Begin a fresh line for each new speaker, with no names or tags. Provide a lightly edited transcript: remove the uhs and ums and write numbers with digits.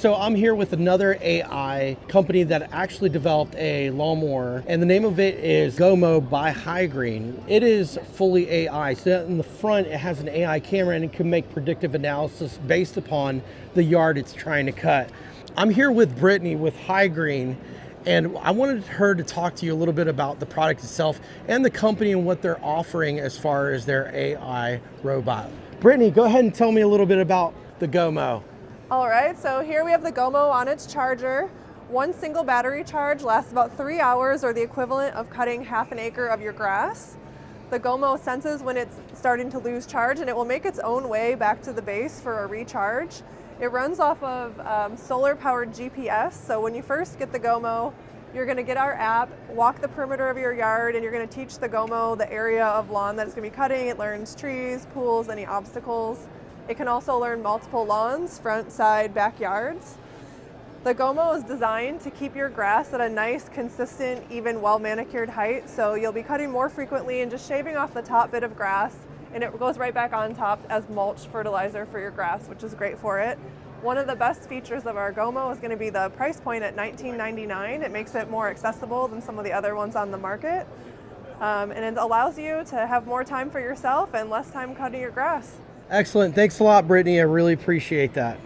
So I'm here with another AI company that actually developed a lawnmower, and the name of it is Gomow by Hygreen. It is fully AI. So in the front, it has an AI camera and it can make predictive analysis based upon the yard it's trying to cut. I'm here with Brittany with Hygreen, and I wanted her to talk to you a little bit about the product itself and the company and what they're offering as far as their AI robot. Brittany, go ahead and tell me a little bit about the Gomow.
All right, so here we have the Gomow on its charger. One single battery charge lasts about 3 hours, or the equivalent of cutting half an acre of your grass. The Gomow senses when it's starting to lose charge, and it will make its own way back to the base for a recharge. It runs off of solar-powered GPS, so when you first get the Gomow, you're going to get our app, walk the perimeter of your yard, and you're going to teach the Gomow the area of lawn that it's going to be cutting. It learns trees, pools, any obstacles. It can also learn multiple lawns, front, side, backyards. The Gomow is designed to keep your grass at a nice, consistent, even, well-manicured height, so you'll be cutting more frequently and just shaving off the top bit of grass, and it goes right back on top as mulch fertilizer for your grass, which is great for it. One of the best features of our Gomow is going to be the price point at $19.99. It makes it more accessible than some of the other ones on the market, and it allows you to have more time for yourself and less time cutting your grass.
Excellent. Thanks a lot, Brittany. I really appreciate that.